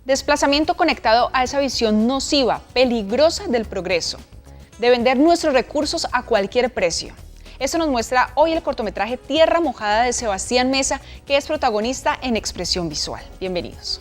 Desplazamiento conectado a esa visión nociva, peligrosa del progreso, de vender nuestros recursos a cualquier precio. Eso nos muestra hoy el cortometraje Tierra Mojada de Sebastián Mesa, que es protagonista en Expresión Visual. Bienvenidos.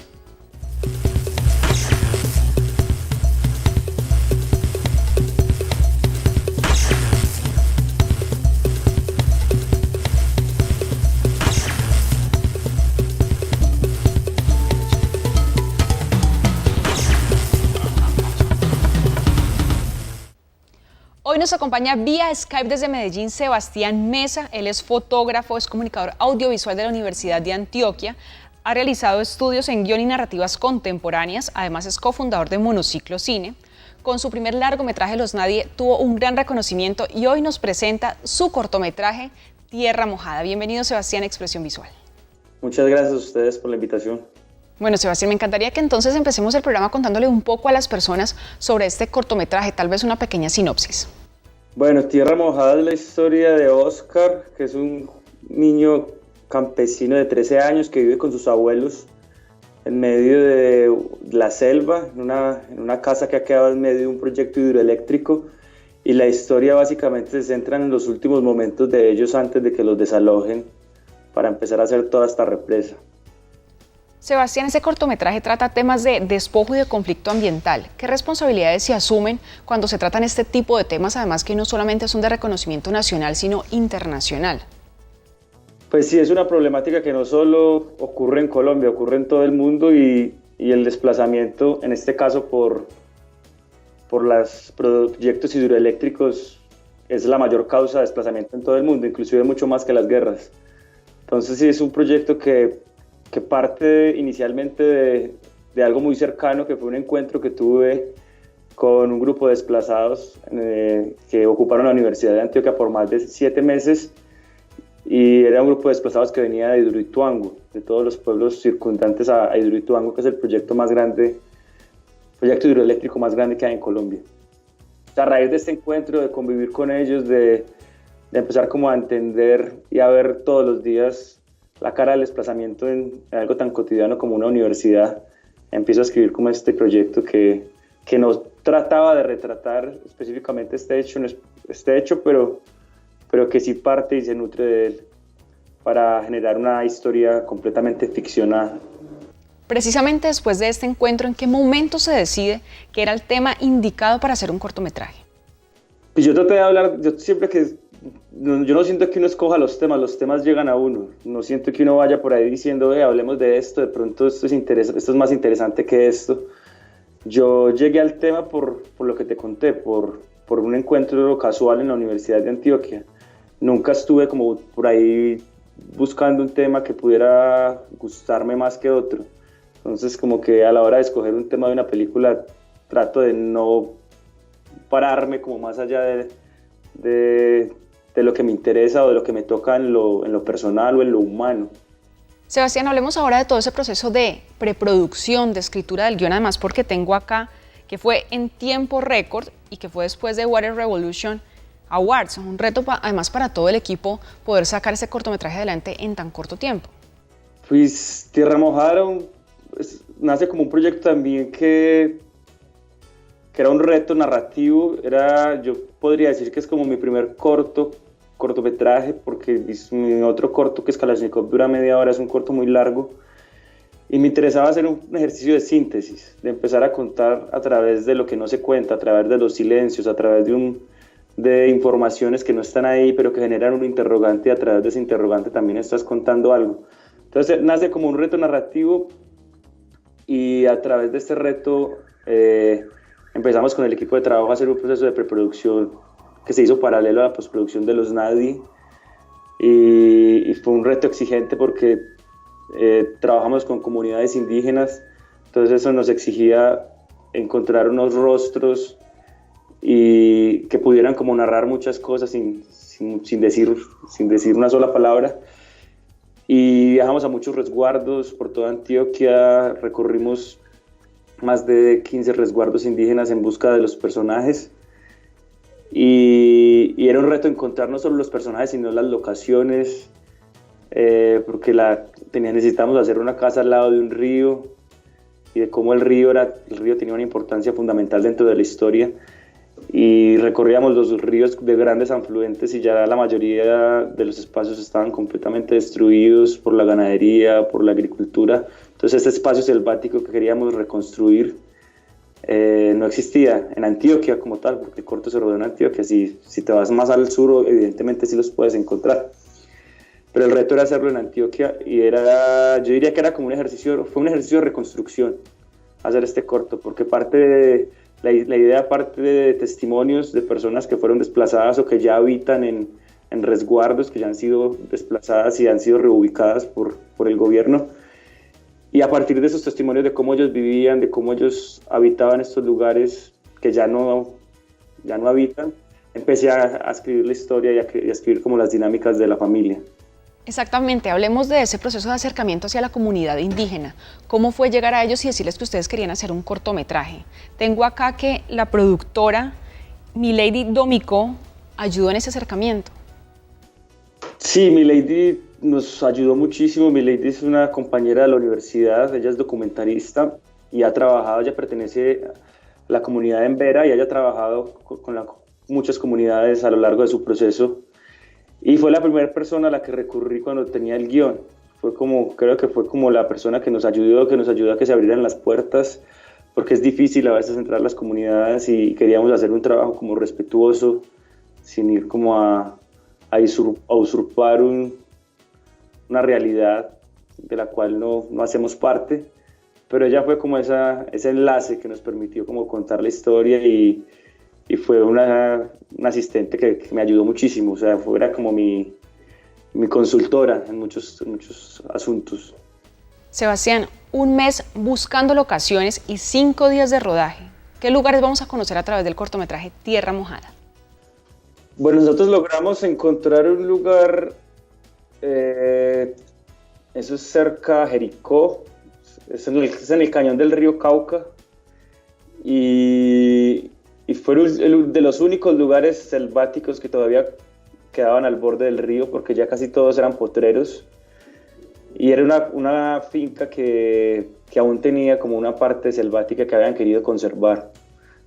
Hoy nos acompaña vía Skype desde Medellín Sebastián Mesa. Él es fotógrafo, es comunicador audiovisual de la Universidad de Antioquia, ha realizado estudios en guión y narrativas contemporáneas, además es cofundador de Monociclo Cine. Con su primer largometraje Los Nadie tuvo un gran reconocimiento y hoy nos presenta su cortometraje Tierra Mojada. Bienvenido Sebastián a Expresión Visual. Muchas gracias a ustedes por la invitación. Bueno, Sebastián, me encantaría que entonces empecemos el programa contándole un poco a las personas sobre este cortometraje, tal vez una pequeña sinopsis. Bueno, Tierra Mojada es la historia de Oscar, que es un niño campesino de 13 años que vive con sus abuelos en medio de la selva, en una casa que ha quedado en medio de un proyecto hidroeléctrico, y la historia básicamente se centra en los últimos momentos de ellos antes de que los desalojen para empezar a hacer toda esta represa. Sebastián, ese cortometraje trata temas de despojo y de conflicto ambiental. ¿Qué responsabilidades se asumen cuando se tratan este tipo de temas, además que no solamente son de reconocimiento nacional, sino internacional? Pues sí, es una problemática que no solo ocurre en Colombia, ocurre en todo el mundo y el desplazamiento, en este caso por los proyectos hidroeléctricos, es la mayor causa de desplazamiento en todo el mundo, inclusive mucho más que las guerras. Entonces sí, es un proyecto que parte inicialmente de algo muy cercano, que fue un encuentro que tuve con un grupo de desplazados que ocuparon la Universidad de Antioquia por más de 7 meses, y era un grupo de desplazados que venía de Hidroituango, de todos los pueblos circundantes a Hidroituango, que es el proyecto hidroeléctrico más grande que hay en Colombia. A raíz de este encuentro, de convivir con ellos, de empezar como a entender y a ver todos los días la cara del desplazamiento en algo tan cotidiano como una universidad, empiezo a escribir como este proyecto que no trataba de retratar específicamente este hecho, pero que sí parte y se nutre de él para generar una historia completamente ficcionada. Precisamente después de este encuentro, ¿en qué momento se decide que era el tema indicado para hacer un cortometraje? Pues yo traté de hablar, yo no siento que uno escoja los temas llegan a uno. No siento que uno vaya por ahí diciendo, hablemos de esto, de pronto esto es más interesante que esto. Yo llegué al tema por lo que te conté, por un encuentro casual en la Universidad de Antioquia. Nunca estuve como por ahí buscando un tema que pudiera gustarme más que otro. Entonces como que a la hora de escoger un tema de una película trato de no pararme como más allá de lo que me interesa o de lo que me toca en lo personal o en lo humano. Sebastián, hablemos ahora de todo ese proceso de preproducción, de escritura del guión, además porque tengo acá que fue en tiempo récord y que fue después de Water Revolution Awards, un reto además para todo el equipo poder sacar ese cortometraje adelante en tan corto tiempo. Pues Tierra Mojada nace como un proyecto también que era un reto narrativo, yo podría decir que es como mi primer cortometraje, porque mi otro corto, que es Kalashnikov, dura media hora, es un corto muy largo, y me interesaba hacer un ejercicio de síntesis, de empezar a contar a través de lo que no se cuenta, a través de los silencios, a través de informaciones que no están ahí, pero que generan un interrogante, y a través de ese interrogante también estás contando algo. Entonces nace como un reto narrativo, y a través de este reto empezamos con el equipo de trabajo a hacer un proceso de preproducción que se hizo paralelo a la postproducción de Los Nadie, y fue un reto exigente porque trabajamos con comunidades indígenas, entonces eso nos exigía encontrar unos rostros y que pudieran como narrar muchas cosas sin decir una sola palabra. Y viajamos a muchos resguardos por toda Antioquia, recorrimos más de 15 resguardos indígenas en busca de los personajes, y era un reto encontrar no solo los personajes sino las locaciones, porque necesitamos hacer una casa al lado de un río, y de cómo el río tenía una importancia fundamental dentro de la historia. Y recorríamos los ríos de grandes afluentes y ya la mayoría de los espacios estaban completamente destruidos por la ganadería, por la agricultura. Entonces este espacio selvático que queríamos reconstruir no existía en Antioquia como tal, porque el corto se rodó en Antioquia. Si te vas más al sur, evidentemente sí los puedes encontrar. Pero el reto era hacerlo en Antioquia y yo diría que era como fue un ejercicio de reconstrucción hacer este corto, porque la idea parte de testimonios de personas que fueron desplazadas o que ya habitan en resguardos, que ya han sido desplazadas y han sido reubicadas por el gobierno. Y a partir de esos testimonios de cómo ellos vivían, de cómo ellos habitaban estos lugares que ya no habitan, empecé a escribir la historia y a escribir como las dinámicas de la familia. Exactamente, hablemos de ese proceso de acercamiento hacia la comunidad indígena. ¿Cómo fue llegar a ellos y decirles que ustedes querían hacer un cortometraje? Tengo acá que la productora Milady Domicó ayudó en ese acercamiento. Sí, Milady nos ayudó muchísimo. Milady es una compañera de la universidad, ella es documentarista y ella pertenece a la comunidad de Embera y ella ha trabajado con muchas comunidades a lo largo de su proceso. Y fue la primera persona a la que recurrí cuando tenía el guión. Creo que fue como la persona que nos ayudó a que se abrieran las puertas, porque es difícil a veces entrar a las comunidades y queríamos hacer un trabajo como respetuoso, sin ir como a usurpar una realidad de la cual no hacemos parte. Pero ella fue como ese enlace que nos permitió como contar la historia y fue una asistente que me ayudó muchísimo, o sea, era como mi consultora en muchos asuntos. Sebastián, un mes buscando locaciones y 5 días de rodaje. ¿Qué lugares vamos a conocer a través del cortometraje Tierra Mojada? Bueno, nosotros logramos encontrar un lugar, eso es cerca de Jericó, es en el cañón del río Cauca, y fue de los únicos lugares selváticos que todavía quedaban al borde del río, porque ya casi todos eran potreros, y era una finca que aún tenía como una parte selvática que habían querido conservar.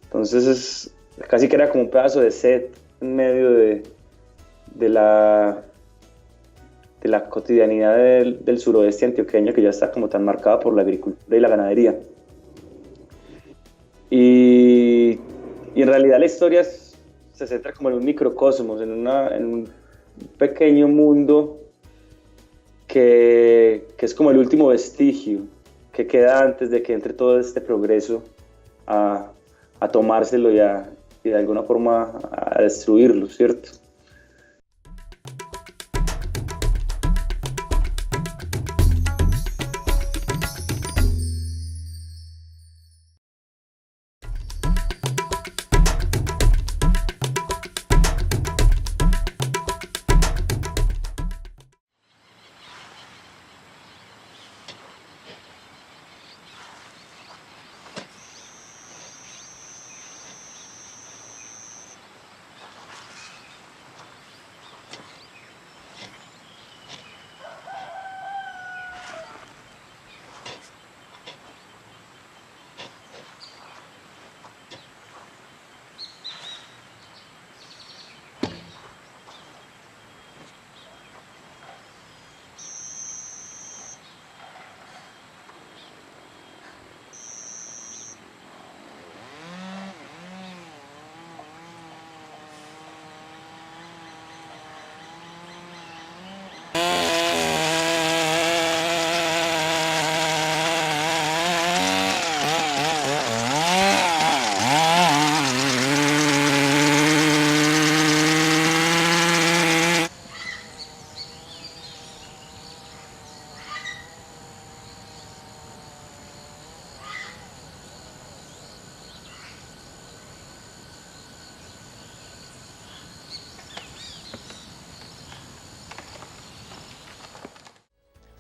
Entonces casi que era como un pedazo de set en medio de la cotidianidad del suroeste antioqueño, que ya está como tan marcada por la agricultura y la ganadería. Y en realidad la historia se centra como en un microcosmos, en un pequeño mundo que es como el último vestigio que queda antes de que entre todo este progreso a tomárselo y de alguna forma a destruirlo, ¿cierto?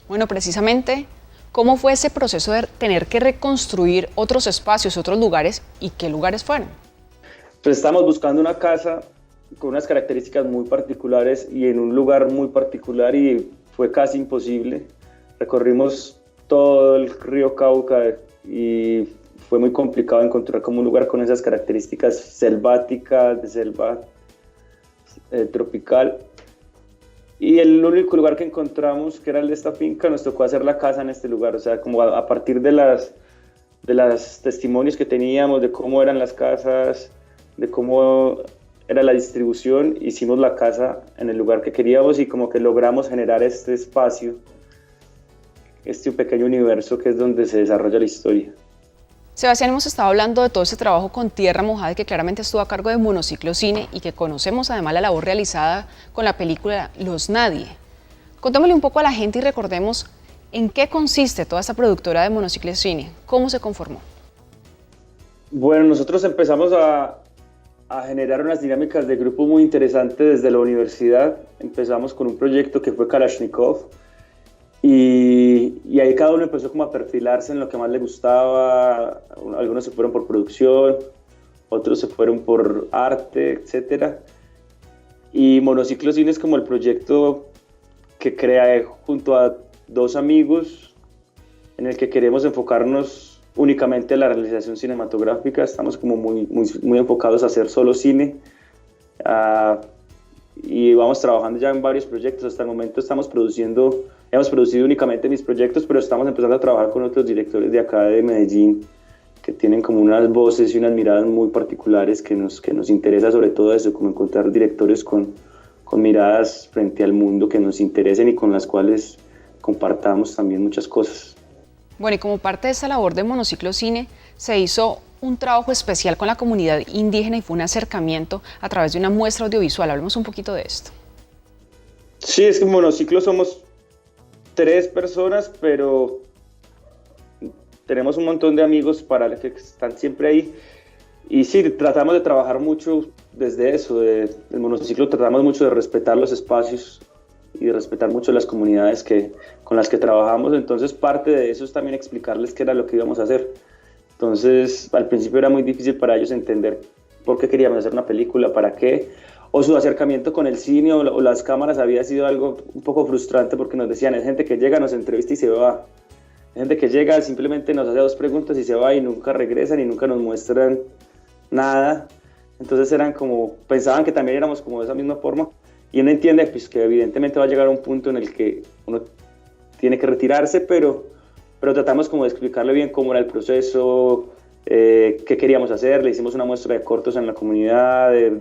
Bueno, precisamente, ¿cómo fue ese proceso de tener que reconstruir otros espacios, otros lugares, y qué lugares fueron? Pues estamos buscando una casa con unas características muy particulares y en un lugar muy particular, y fue casi imposible. Recorrimos todo el río Cauca y fue muy complicado encontrar como un lugar con esas características selváticas, de selva tropical. Y el único lugar que encontramos, que era el de esta finca, nos tocó hacer la casa en este lugar. O sea, como a partir de las testimonios que teníamos, de cómo eran las casas, de cómo era la distribución, hicimos la casa en el lugar que queríamos y como que logramos generar este espacio, este pequeño universo que es donde se desarrolla la historia. Sebastián, hemos estado hablando de todo ese trabajo con Tierra Mojada, que claramente estuvo a cargo de Monociclo Cine y que conocemos además la labor realizada con la película Los Nadie. Contémosle un poco a la gente y recordemos en qué consiste toda esta productora de Monociclo Cine, cómo se conformó. Bueno, nosotros empezamos a generar unas dinámicas de grupo muy interesantes desde la universidad. Empezamos con un proyecto que fue Kalashnikov, y ahí cada uno empezó como a perfilarse en lo que más le gustaba. Algunos se fueron por producción, otros se fueron por arte, etc. Y Monociclo Cine es como el proyecto que creé junto a dos amigos en el que queremos enfocarnos únicamente en la realización cinematográfica. Estamos como muy enfocados a hacer solo cine. Y vamos trabajando ya en varios proyectos. Hasta el momento hemos producido únicamente mis proyectos, pero estamos empezando a trabajar con otros directores de acá de Medellín que tienen como unas voces y unas miradas muy particulares que nos interesa sobre todo eso, como encontrar directores con miradas frente al mundo que nos interesen y con las cuales compartamos también muchas cosas. Bueno, y como parte de esta labor de Monociclo Cine, se hizo un trabajo especial con la comunidad indígena y fue un acercamiento a través de una muestra audiovisual. Hablemos un poquito de esto. Sí, es que en Monociclo somos 3 personas, pero tenemos un montón de amigos para que están siempre ahí. Y sí, tratamos de trabajar mucho desde eso. En Monociclo tratamos mucho de respetar los espacios y de respetar mucho las comunidades con las que trabajamos. Entonces, parte de eso es también explicarles qué era lo que íbamos a hacer. Entonces, al principio era muy difícil para ellos entender por qué queríamos hacer una película, para qué, o su acercamiento con el cine o las cámaras había sido algo un poco frustrante porque nos decían, es gente que llega, nos entrevista y se va. Es gente que llega, simplemente nos hace 2 preguntas y se va y nunca regresan y nunca nos muestran nada. Entonces pensaban que también éramos como de esa misma forma. Y uno entiende pues, que evidentemente va a llegar a un punto en el que uno tiene que retirarse, pero tratamos como de explicarle bien cómo era el proceso, qué queríamos hacer. Le hicimos una muestra de cortos en la comunidad, de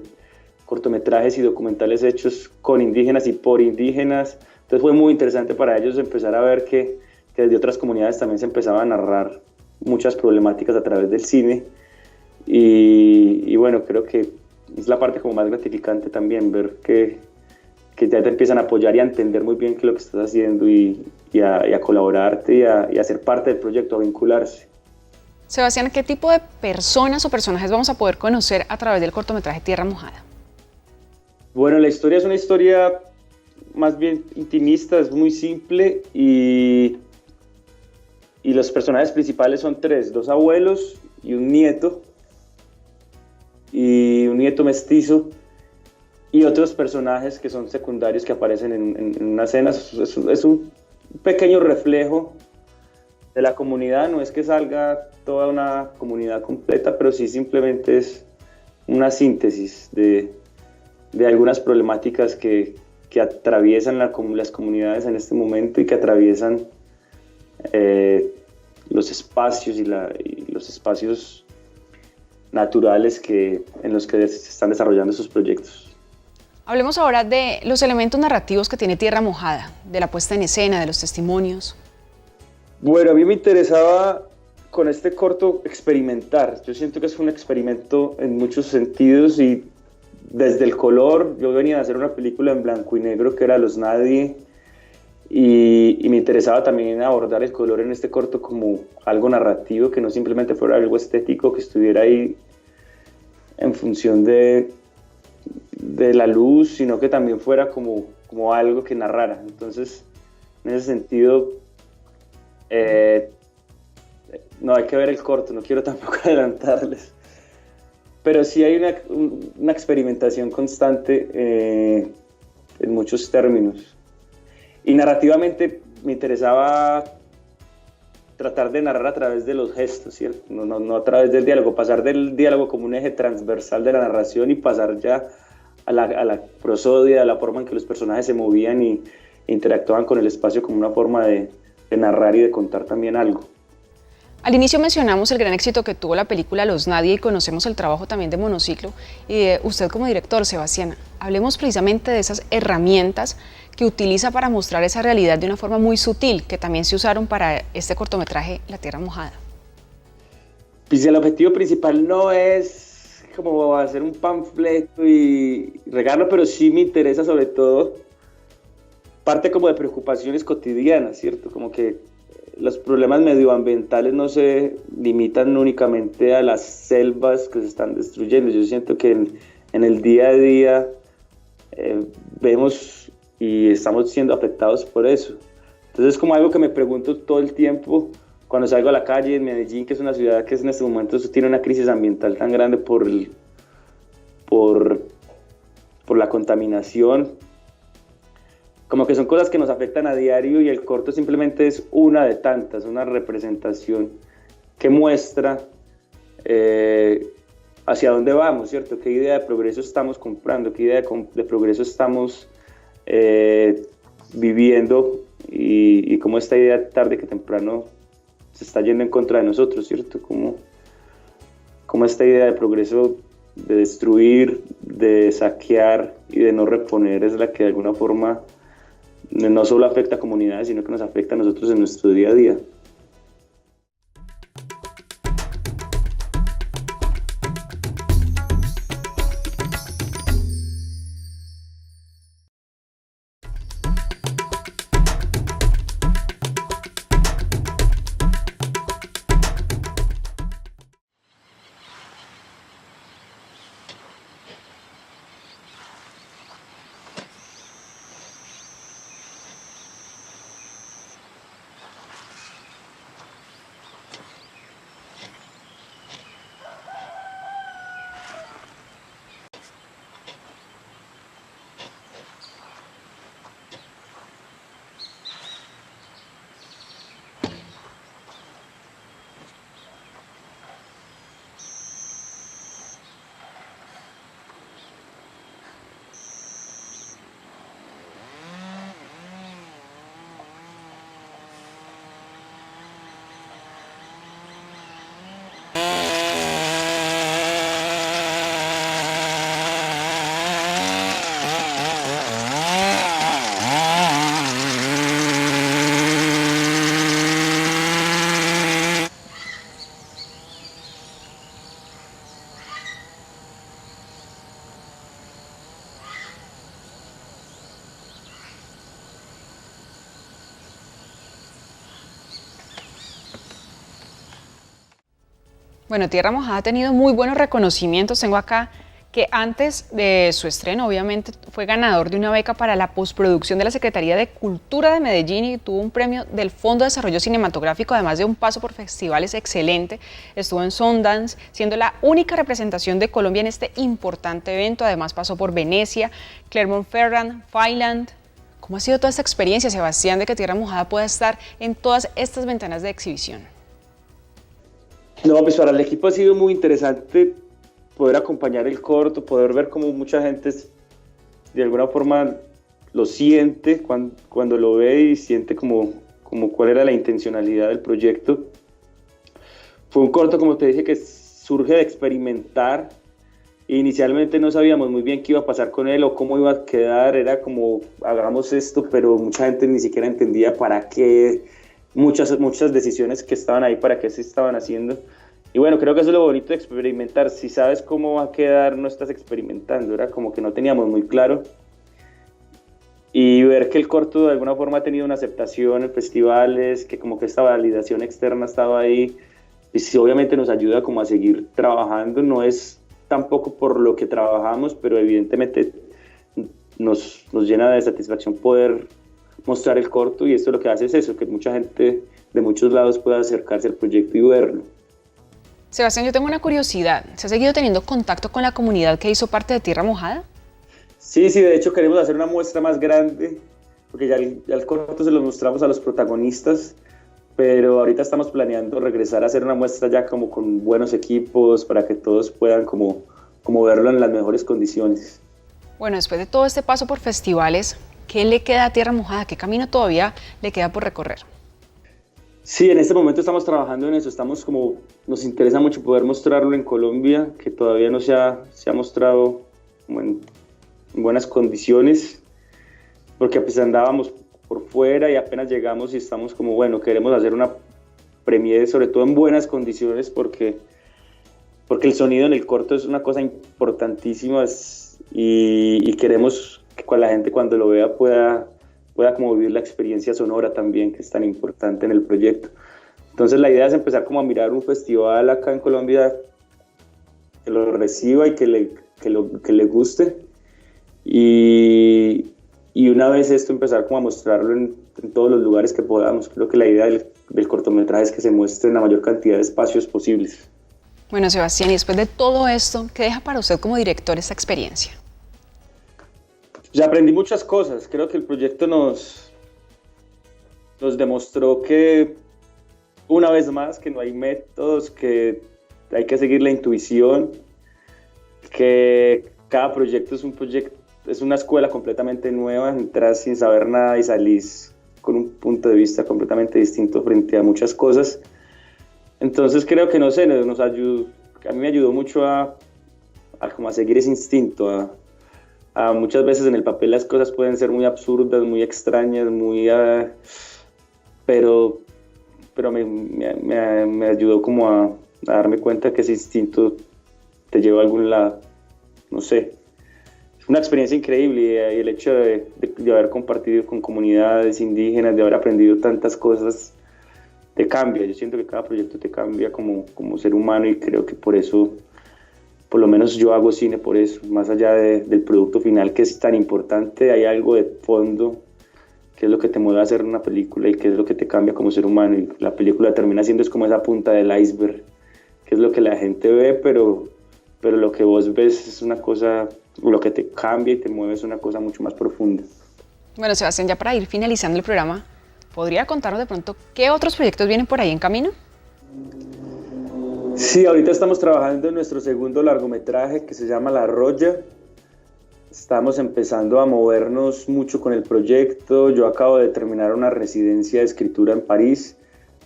cortometrajes y documentales hechos con indígenas y por indígenas. Entonces fue muy interesante para ellos empezar a ver que desde otras comunidades también se empezaban a narrar muchas problemáticas a través del cine. Y bueno, creo que es la parte como más gratificante también, ver que ya te empiezan a apoyar y a entender muy bien qué es lo que estás haciendo y a colaborarte y a ser parte del proyecto, a vincularse. Sebastián, ¿qué tipo de personas o personajes vamos a poder conocer a través del cortometraje Tierra Mojada? Bueno, la historia es una historia más bien intimista, es muy simple y los personajes principales son 3, 2 abuelos y un nieto mestizo, y otros personajes que son secundarios que aparecen en una escena. Es un pequeño reflejo de la comunidad, no es que salga toda una comunidad completa, pero sí simplemente es una síntesis de algunas problemáticas que atraviesan las comunidades en este momento y que atraviesan los espacios y los espacios naturales en los que se están desarrollando sus proyectos. Hablemos ahora de los elementos narrativos que tiene Tierra Mojada, de la puesta en escena, de los testimonios. Bueno, a mí me interesaba con este corto experimentar. Yo siento que es un experimento en muchos sentidos y desde el color, yo venía a hacer una película en blanco y negro que era Los Nadie y me interesaba también abordar el color en este corto como algo narrativo, que no simplemente fuera algo estético, que estuviera ahí en función de la luz, sino que también fuera como algo que narrara. Entonces, en ese sentido, no hay que ver el corto, no quiero tampoco adelantarles, pero sí hay una experimentación constante en muchos términos. Y narrativamente me interesaba tratar de narrar a través de los gestos, ¿cierto? No a través del diálogo, pasar del diálogo como un eje transversal de la narración y pasar ya a la prosodia, a la forma en que los personajes se movían y interactuaban con el espacio como una forma de narrar y de contar también algo. Al inicio mencionamos el gran éxito que tuvo la película Los Nadie y conocemos el trabajo también de Monociclo y de usted como director, Sebastián. Hablemos precisamente de esas herramientas que utiliza para mostrar esa realidad de una forma muy sutil, que también se usaron para este cortometraje La Tierra Mojada. Pues el objetivo principal no es como hacer un panfleto y regarlo, pero sí me interesa sobre todo parte como de preocupaciones cotidianas, ¿cierto? Como que los problemas medioambientales no se limitan únicamente a las selvas que se están destruyendo. Yo siento que en el día a día vemos y estamos siendo afectados por eso. Entonces es como algo que me pregunto todo el tiempo cuando salgo a la calle en Medellín, que es una ciudad que en este momento tiene una crisis ambiental tan grande por la contaminación. Como que son cosas que nos afectan a diario y el corto simplemente es una de tantas, una representación que muestra hacia dónde vamos, ¿cierto? ¿Qué idea de progreso estamos comprando? ¿Qué idea de progreso estamos viviendo? Y cómo esta idea tarde que temprano se está yendo en contra de nosotros, ¿cierto? Cómo esta idea de progreso, de destruir, de saquear y de no reponer es la que de alguna forma no solo afecta a comunidades, sino que nos afecta a nosotros en nuestro día a día. Bueno, Tierra Mojada ha tenido muy buenos reconocimientos. Tengo acá que antes de su estreno, obviamente, fue ganador de una beca para la postproducción de la Secretaría de Cultura de Medellín y tuvo un premio del Fondo de Desarrollo Cinematográfico, además de un paso por festivales excelente. Estuvo en Sundance, siendo la única representación de Colombia en este importante evento. Además pasó por Venecia, Clermont-Ferrand, Finland. ¿Cómo ha sido toda esta experiencia, Sebastián, de que Tierra Mojada pueda estar en todas estas ventanas de exhibición? No, pues para el equipo ha sido muy interesante poder acompañar el corto, poder ver cómo mucha gente de alguna forma lo siente cuando lo ve y siente como cuál era la intencionalidad del proyecto. Fue un corto, como te dije, que surge de experimentar. Inicialmente no sabíamos muy bien qué iba a pasar con él o cómo iba a quedar, era como hagamos esto, pero mucha gente ni siquiera entendía para qué, muchas decisiones que estaban ahí, para qué se estaban haciendo. Y bueno, creo que eso es lo bonito de experimentar. Si sabes cómo va a quedar, no estás experimentando. Era como que no teníamos muy claro. Y ver que el corto de alguna forma ha tenido una aceptación en festivales, que como que esta validación externa estaba ahí, y sí, obviamente nos ayuda como a seguir trabajando. No es tampoco por lo que trabajamos, pero evidentemente nos llena de satisfacción poder mostrar el corto, y esto lo que hace es eso, que mucha gente de muchos lados pueda acercarse al proyecto y verlo. Sebastián, yo tengo una curiosidad. ¿Se ha seguido teniendo contacto con la comunidad que hizo parte de Tierra Mojada? Sí, de hecho queremos hacer una muestra más grande, porque ya el corto se lo mostramos a los protagonistas, pero ahorita estamos planeando regresar a hacer una muestra ya como con buenos equipos para que todos puedan como verlo en las mejores condiciones. Bueno, después de todo este paso por festivales, ¿qué le queda a Tierra Mojada? ¿Qué camino todavía le queda por recorrer? Sí, en este momento estamos trabajando en eso, nos interesa mucho poder mostrarlo en Colombia, que todavía no se ha mostrado como en buenas condiciones, porque pues andábamos por fuera y apenas llegamos y estamos como, bueno, queremos hacer una premiere sobre todo en buenas condiciones porque el sonido en el corto es una cosa importantísima y queremos que la gente cuando lo vea pueda como vivir la experiencia sonora también, que es tan importante en el proyecto. Entonces la idea es empezar como a mirar un festival acá en Colombia que lo reciba y que le guste, y una vez esto empezar como a mostrarlo en todos los lugares que podamos. Creo que la idea del cortometraje es que se muestre en la mayor cantidad de espacios posibles. Bueno, Sebastián, y después de todo esto, ¿qué deja para usted como director esta experiencia? Ya aprendí muchas cosas. Creo que el proyecto nos demostró que, una vez más, que no hay métodos, que hay que seguir la intuición, que cada proyecto es una escuela completamente nueva, entras sin saber nada y salís con un punto de vista completamente distinto frente a muchas cosas. Entonces creo que, a mí me ayudó mucho a seguir ese instinto, muchas veces en el papel las cosas pueden ser muy absurdas, muy extrañas, pero me ayudó como a darme cuenta que ese instinto te lleva a algún lado. No sé, es una experiencia increíble, y el hecho de haber compartido con comunidades indígenas, de haber aprendido tantas cosas, te cambia. Yo siento que cada proyecto te cambia como ser humano, y creo que por eso, por lo menos yo hago cine por eso. Más allá del producto final, que es tan importante, hay algo de fondo que es lo que te mueve a hacer una película y que es lo que te cambia como ser humano, y la película termina siendo es como esa punta del iceberg, que es lo que la gente ve, pero lo que vos ves es una cosa, lo que te cambia y te mueve es una cosa mucho más profunda. Bueno, Sebastián, ya para ir finalizando el programa, ¿podría contarnos de pronto qué otros proyectos vienen por ahí en camino? Sí, ahorita estamos trabajando en nuestro segundo largometraje que se llama La Roya. Estamos empezando a movernos mucho con el proyecto. Yo acabo de terminar una residencia de escritura en París,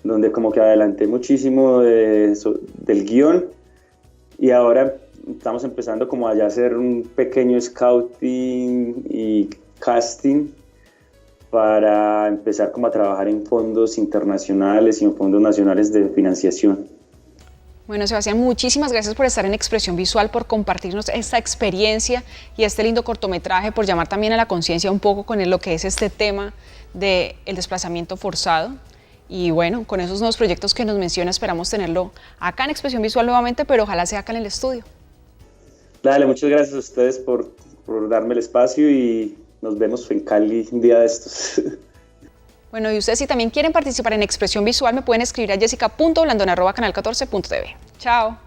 donde como que adelanté muchísimo del guión, y ahora estamos empezando como a hacer un pequeño scouting y casting para empezar como a trabajar en fondos internacionales y en fondos nacionales de financiación. Bueno, Sebastián, muchísimas gracias por estar en Expresión Visual, por compartirnos esta experiencia y este lindo cortometraje, por llamar también a la conciencia un poco con lo que es este tema del desplazamiento forzado. Y bueno, con esos nuevos proyectos que nos menciona, esperamos tenerlo acá en Expresión Visual nuevamente, pero ojalá sea acá en el estudio. Dale, muchas gracias a ustedes por darme el espacio, y nos vemos en Cali un día de estos. Bueno, y ustedes si también quieren participar en Expresión Visual, me pueden escribir a jessica.blandon@canal14.tv. Chao.